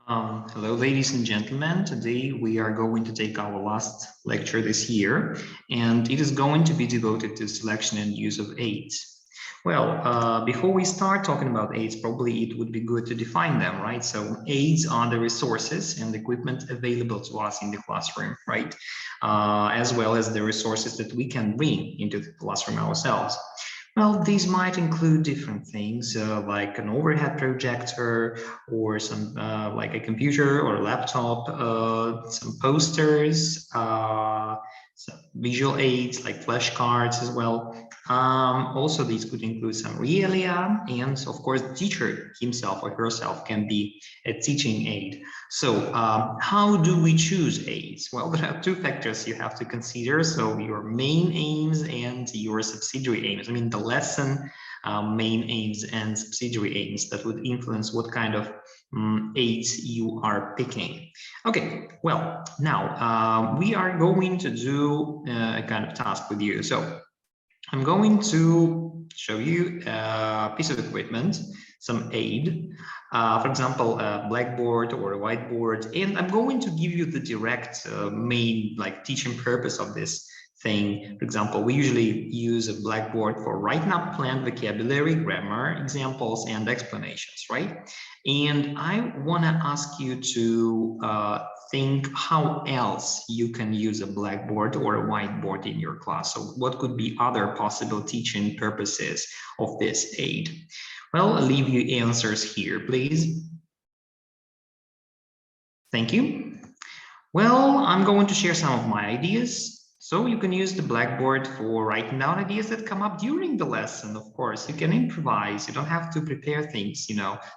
Hello, ladies and gentlemen. Today we are going to take our last lecture this year, and it is going to be devoted to selection and use of aids. Well, before we start talking about aids, probably it would be good to define them, right? So aids are the resources and equipment available to us in the classroom, right? As well as the resources that we can bring into the classroom ourselves. Well, these might include different things like an overhead projector or some like a computer or a laptop, some posters, some visual aids like flashcards as well. Also, these could include some realia, and of course, the teacher himself or herself can be a teaching aid. So how do we choose aids? Well, there are two factors you have to consider. So your main aims and your subsidiary aims. I mean, the lesson main aims and subsidiary aims that would influence what kind of aids you are picking. Okay, well, now we are going to do a kind of task with you. So I'm going to show you a piece of equipment, some aid, for example, a blackboard or a whiteboard, and I'm going to give you the direct main like teaching purpose of this thing. For example, we usually use a blackboard for writing up planned vocabulary, grammar, examples, and explanations, right? And I want to ask you to think how else you can use a blackboard or a whiteboard in your class. So what could be other possible teaching purposes of this aid? Well, I'll leave you answers here, please. Thank you. Well, I'm going to share some of my ideas. So you can use the blackboard for writing down ideas that come up during the lesson. Of course, you can improvise. You don't have to prepare things,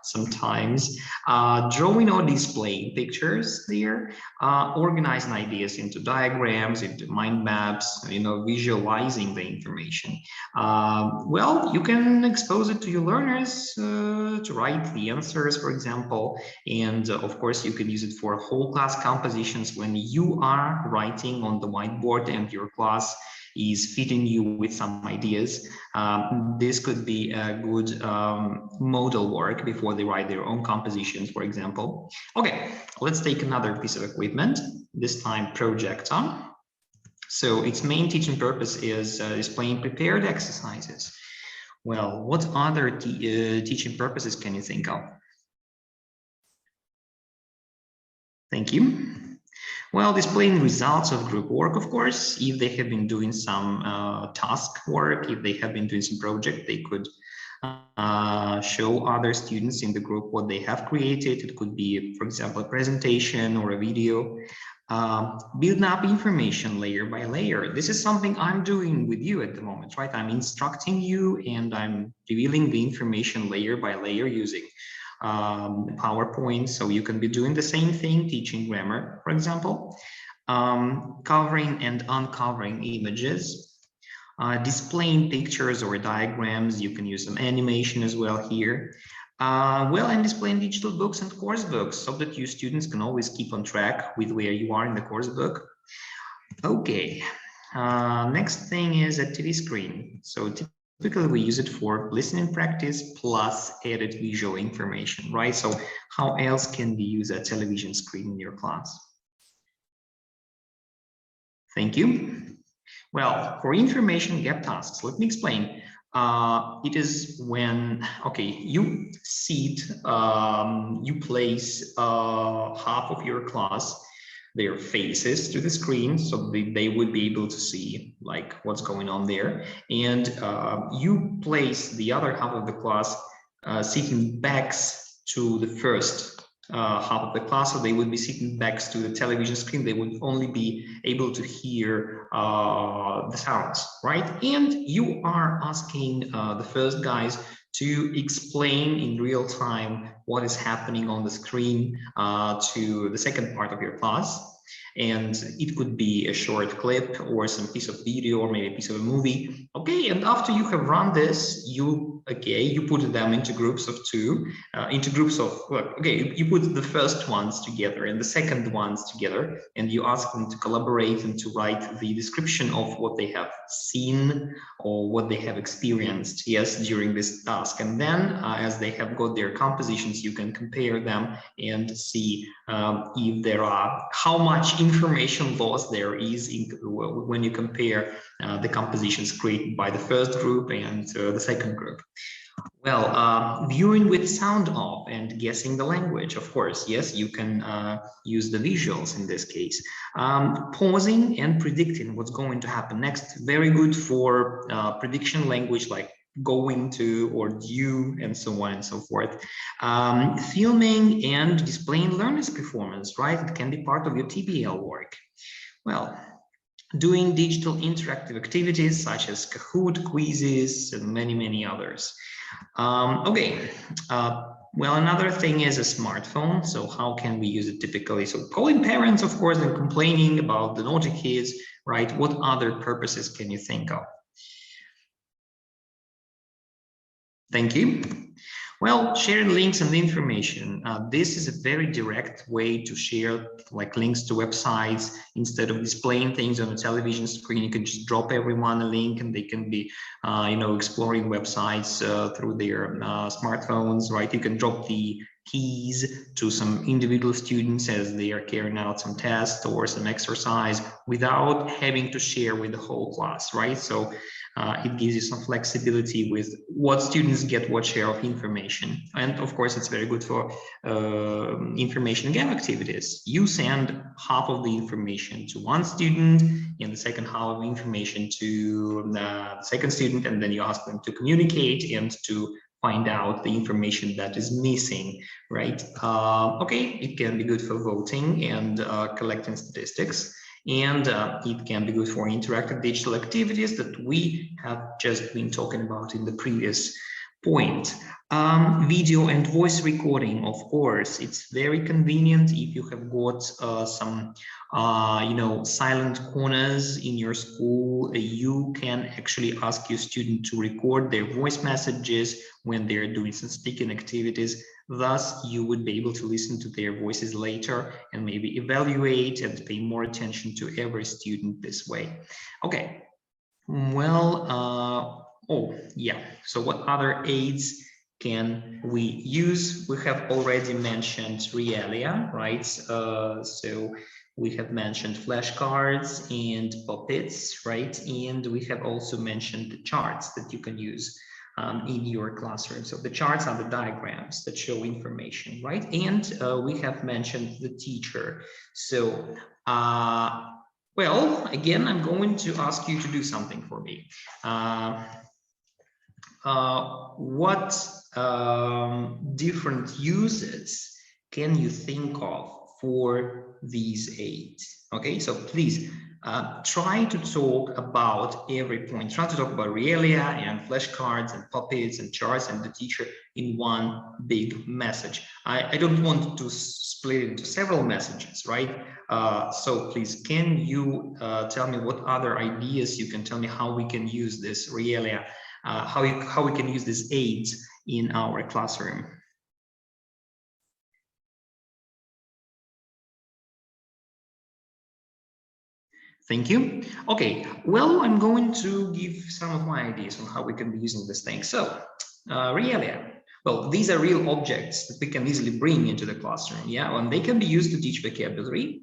sometimes. Drawing or displaying pictures there, organizing ideas into diagrams, into mind maps, visualizing the information. Well, you can expose it to your learners to write the answers, for example. And of course, you can use it for whole class compositions when you are writing on the whiteboard and your class is feeding you with some ideas. This could be a good model work before they write their own compositions, for example. Okay, let's take another piece of equipment, this time projector. So its main teaching purpose is displaying prepared exercises. Well, what other teaching purposes can you think of? Thank you. Well, displaying results of group work, of course, if they have been doing some task work, if they have been doing some project, they could show other students in the group what they have created. It could be, for example, a presentation or a video. Building up information layer by layer. This is something I'm doing with you at the moment, right? I'm instructing you and I'm revealing the information layer by layer using PowerPoint. So you can be doing the same thing, teaching grammar, for example, covering and uncovering images, displaying pictures or diagrams. You can use some animation as well here. Well, and displaying digital books and course books so that you students can always keep on track with where you are in the course book. Okay, next thing is a TV screen. So typically we use it for listening practice plus added visual information, right? So how else can we use a television screen in your class? Thank you. Well, for information gap tasks, let me explain. It is when, okay, you seat, you place half of your class, their faces to the screen, so they would be able to see like what's going on there. And you place the other half of the class sitting backs to the first half of the class, so they would be sitting backs to the television screen. They would only be able to hear the sounds, right? And you are asking the first guys to explain in real time what is happening on the screen to the second part of your class. And it could be a short clip or some piece of video or maybe a piece of a movie. Okay, and after you have run this, you put them into groups of two, you put the first ones together and the second ones together, and you ask them to collaborate and to write the description of what they have seen or what they have experienced, yes, during this task. And then as they have got their compositions, you can compare them and see if there are, how much information loss there is when you compare the compositions created by the first group and the second group. Well, viewing with sound off and guessing the language, of course, yes, you can use the visuals in this case. Pausing and predicting what's going to happen next, very good for prediction language like going to or due and so on and so forth. Filming and displaying learners' performance, right? It can be part of your TBL work. Well, doing digital interactive activities such as Kahoot, quizzes, and many others. Well, another thing is a smartphone. So how can we use it typically? So calling parents, of course, and complaining about the naughty kids, right? What other purposes can you think of? Thank you. Well, sharing links and information. This is a very direct way to share like links to websites. Instead of displaying things on a television screen, you can just drop everyone a link and they can be, exploring websites through their smartphones, right? You can drop the keys to some individual students as they are carrying out some tests or some exercise without having to share with the whole class, right? So it gives you some flexibility with what students get what share of information. And of course, it's very good for information game activities. You send half of the information to one student and the second half of the information to the second student, and then you ask them to communicate and to find out the information that is missing, right? Okay, it can be good for voting and collecting statistics. And it can be good for interactive digital activities that we have just been talking about in the previous point. Video and voice recording, of course, it's very convenient if you have got some, silent corners in your school. You can actually ask your student to record their voice messages when they're doing some speaking activities. Thus, you would be able to listen to their voices later and maybe evaluate and pay more attention to every student this way. Okay, well, so what other aids can we use? We have already mentioned Realia, right? So we have mentioned flashcards and puppets, right? And we have also mentioned the charts that you can use in your classroom. So the charts are the diagrams that show information, right? And we have mentioned the teacher. So, well, again, I'm going to ask you to do something for me. What different uses can you think of for these aids? Okay, so please try to talk about every point. Try to talk about Realia and flashcards and puppets and charts and the teacher in one big message. I don't want to split it into several messages, right? So please, can you tell me what other ideas you can tell me how we can use this Realia, how we can use these aids in our classroom? Thank you. Okay, well, I'm going to give some of my ideas on how we can be using this thing. So, Realia. Well, these are real objects that we can easily bring into the classroom, yeah, and they can be used to teach vocabulary,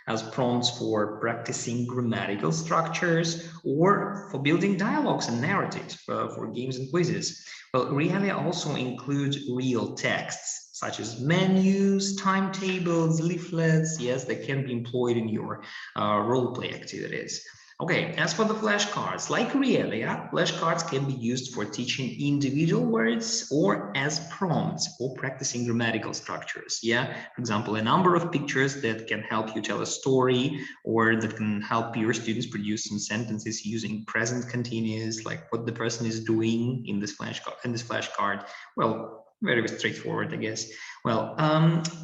as prompts for practicing grammatical structures, or for building dialogues and narratives for games and quizzes. Well, Realia also includes real texts, such as menus, timetables, leaflets, yes, that can be employed in your role play activities. Okay, as for the flashcards, like Realia, flashcards can be used for teaching individual words or as prompts for practicing grammatical structures. Yeah, for example, a number of pictures that can help you tell a story or that can help your students produce some sentences using present continuous, like what the person is doing in this flashcard. Well, Very straightforward, I guess. Well,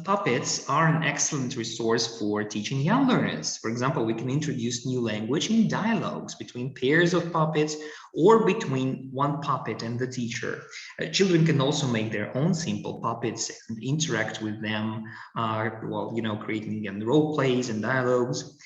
puppets are an excellent resource for teaching young learners. For example, we can introduce new language in dialogues between pairs of puppets or between one puppet and the teacher. Children can also make their own simple puppets and interact with them, well, creating again role plays and dialogues.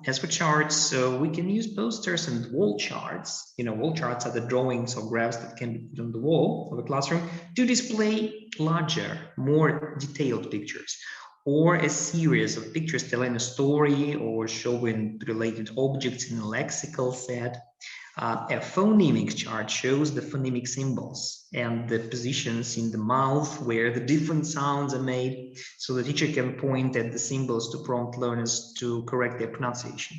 As for charts, so we can use posters and wall charts. Wall charts are the drawings or graphs that can be put on the wall of a classroom to display larger, more detailed pictures, or a series of pictures telling a story or showing related objects in a lexical set. A phonemic chart shows the phonemic symbols and the positions in the mouth where the different sounds are made, so the teacher can point at the symbols to prompt learners to correct their pronunciation.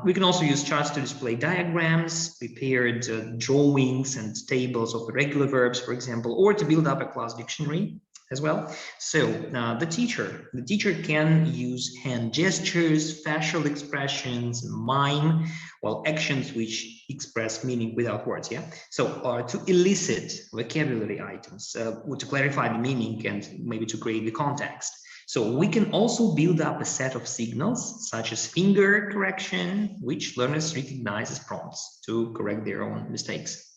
We can also use charts to display diagrams, prepared drawings and tables of the regular verbs, for example, or to build up a class dictionary as well. So the teacher can use hand gestures, facial expressions, mime, well, actions which express meaning without words. Yeah. So to elicit vocabulary items, to clarify the meaning and maybe to create the context. So we can also build up a set of signals such as finger correction, which learners recognize as prompts to correct their own mistakes.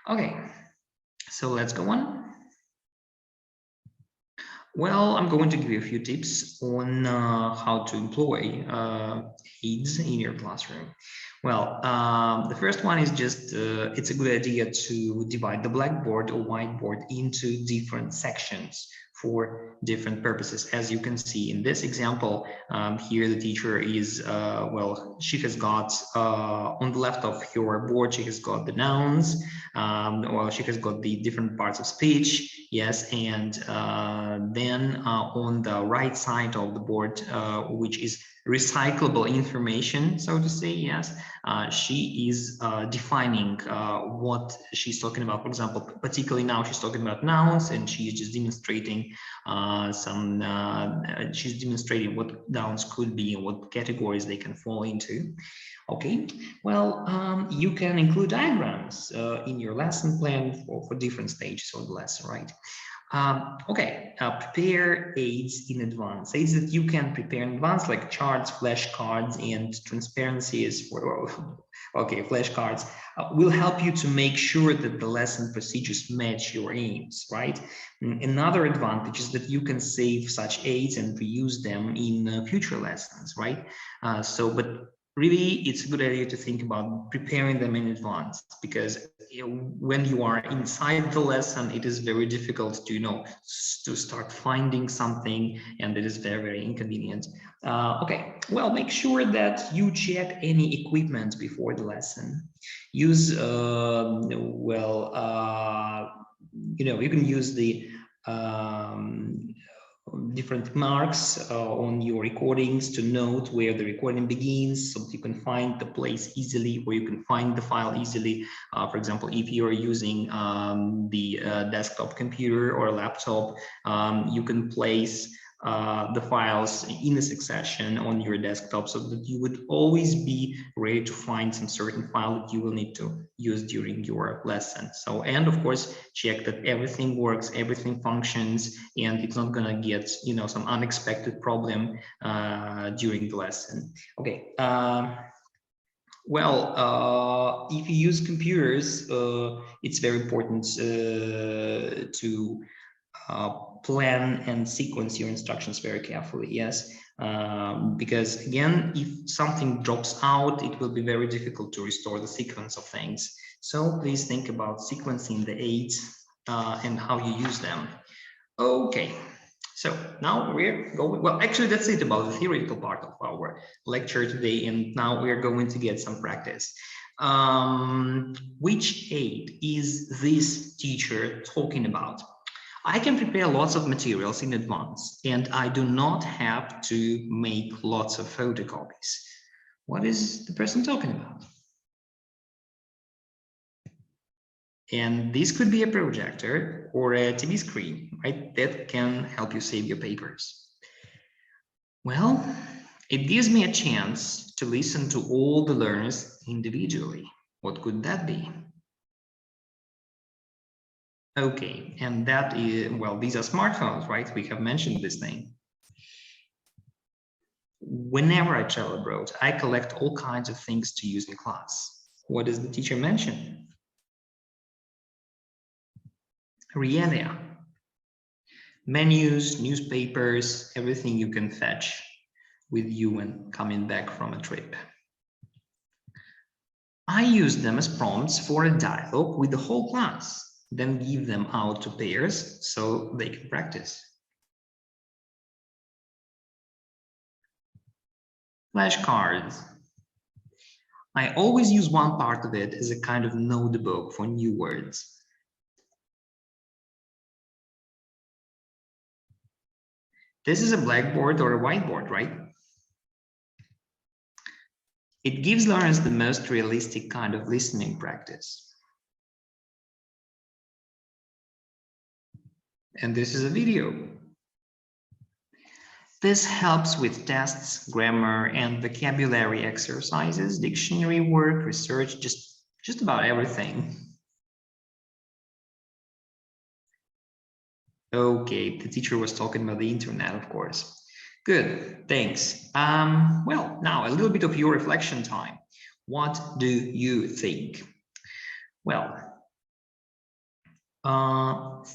Okay, so let's go on. Well, I'm going to give you a few tips on how to employ aids in your classroom. Well, the first one is just, it's a good idea to divide the blackboard or whiteboard into different sections for different purposes. As you can see in this example, here the teacher is, well, she has got, on the left of your board, she has got the nouns, well, she has got the different parts of speech, yes, and then on the right side of the board, which is recyclable information, so to say, yes, she is defining what she's talking about. For example, particularly now she's talking about nouns, and she's just demonstrating she's demonstrating what nouns could be and what categories they can fall into. Okay, well, you can include diagrams in your lesson plan for different stages of the lesson, right? Okay, prepare aids in advance. Aids that you can prepare in advance, like charts, flashcards, and transparencies for, okay, flashcards, will help you to make sure that the lesson procedures match your aims, right? Another advantage is that you can save such aids and reuse them in future lessons, right? But really, it's a good idea to think about preparing them in advance, because when you are inside the lesson, it is very difficult to, to start finding something, and it is very, very inconvenient. Okay, well, make sure that you check any equipment before the lesson. Use, you can use the different marks on your recordings to note where the recording begins, so that you can find the place easily, where you can find the file easily. For example, if you're using the desktop computer or laptop, you can place the files in a succession on your desktop, so that you would always be ready to find some certain file that you will need to use during your lesson. So, and of course, check that everything works, everything functions, and it's not gonna get, some unexpected problem during the lesson. Okay. Well, if you use computers, it's very important to plan and sequence your instructions very carefully, yes, because again, if something drops out, it will be very difficult to restore the sequence of things. So please think about sequencing the aids and how you use them. Okay, so now we're going, well, actually that's it about the theoretical part of our lecture today, and now we're going to get some practice. Which aid is this teacher talking about? I can prepare lots of materials in advance, and I do not have to make lots of photocopies. What is the person talking about? And this could be a projector or a TV screen, right? That can help you save your papers. Well, it gives me a chance to listen to all the learners individually. What could that be? Okay, and that is, well, these are smartphones, right? We have mentioned this thing. Whenever I travel abroad, I collect all kinds of things to use in class. What does the teacher mention? Realia. Menus, newspapers, everything you can fetch with you when coming back from a trip. I use them as prompts for a dialogue with the whole class, then give them out to pairs so they can practice. Flashcards. I always use one part of it as a kind of notebook for new words. This is a blackboard or a whiteboard, right? It gives learners the most realistic kind of listening practice. And this is a video. This helps with tests, grammar, and vocabulary exercises, dictionary work, research, just about everything. Okay, the teacher was talking about the internet, of course. Good, thanks. Well, now a little bit of your reflection time. What do you think? Well,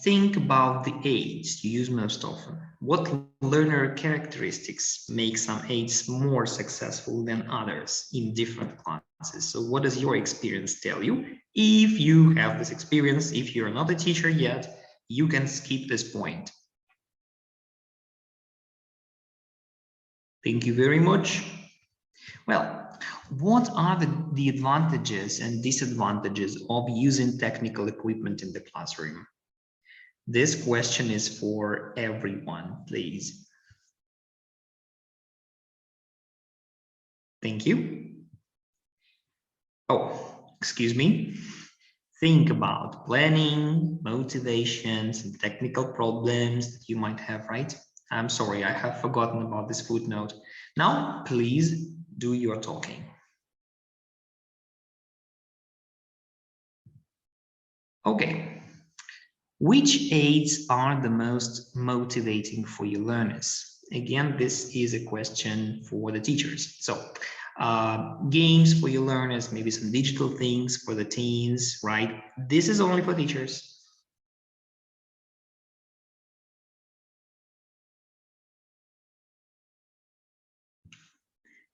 think about the aids you use most often. What learner characteristics make some aids more successful than others in different classes? So what does your experience tell you? If you have this experience, if you're not a teacher yet, you can skip this point. Thank you very much. Well, what are the advantages and disadvantages of using technical equipment in the classroom? This question is for everyone, please. Thank you. Oh, excuse me. Think about planning, motivations, and technical problems that you might have, right? I'm sorry, I have forgotten about this footnote. Now, please do your talking. Okay. Which aids are the most motivating for your learners? Again, this is a question for the teachers. So games for your learners, maybe some digital things for the teens, right? This is only for teachers.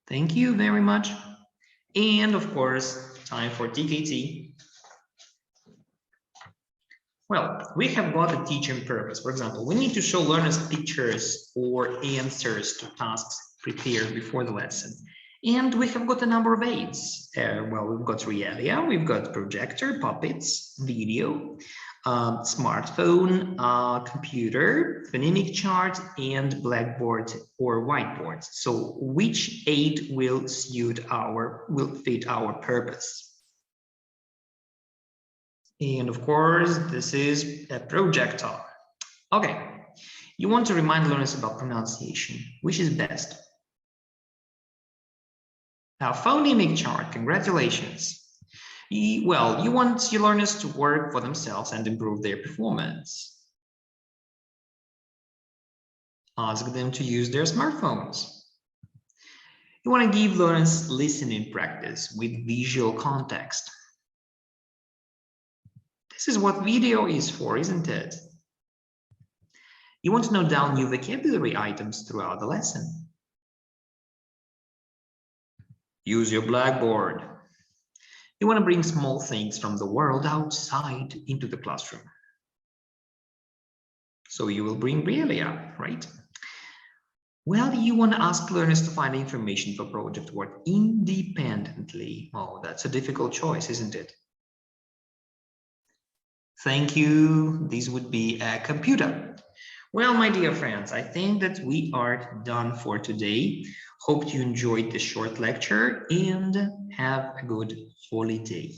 Thank you very much. And of course, time for TKT. Well, we have got a teaching purpose. For example, we need to show learners pictures or answers to tasks prepared before the lesson. And we have got a number of aids. Well, we've got Realia, we've got projector, puppets, video, smartphone, computer, phonemic chart, and blackboard or whiteboard. So which aid will fit our purpose? And of course, this is a projector. Okay, you want to remind learners about pronunciation. Which is best? Now, phonemic chart, congratulations. Well, you want your learners to work for themselves and improve their performance. Ask them to use their smartphones. You want to give learners listening practice with visual context. This is what video is for, isn't it? You want to note down new vocabulary items throughout the lesson. Use your blackboard. You want to bring small things from the world outside into the classroom. So you will bring Realia, right? Well, you want to ask learners to find information for project work independently. Oh, that's a difficult choice, isn't it? Thank you. This would be a computer. Well, my dear friends, I think that we are done for today. Hope you enjoyed the short lecture and have a good holiday.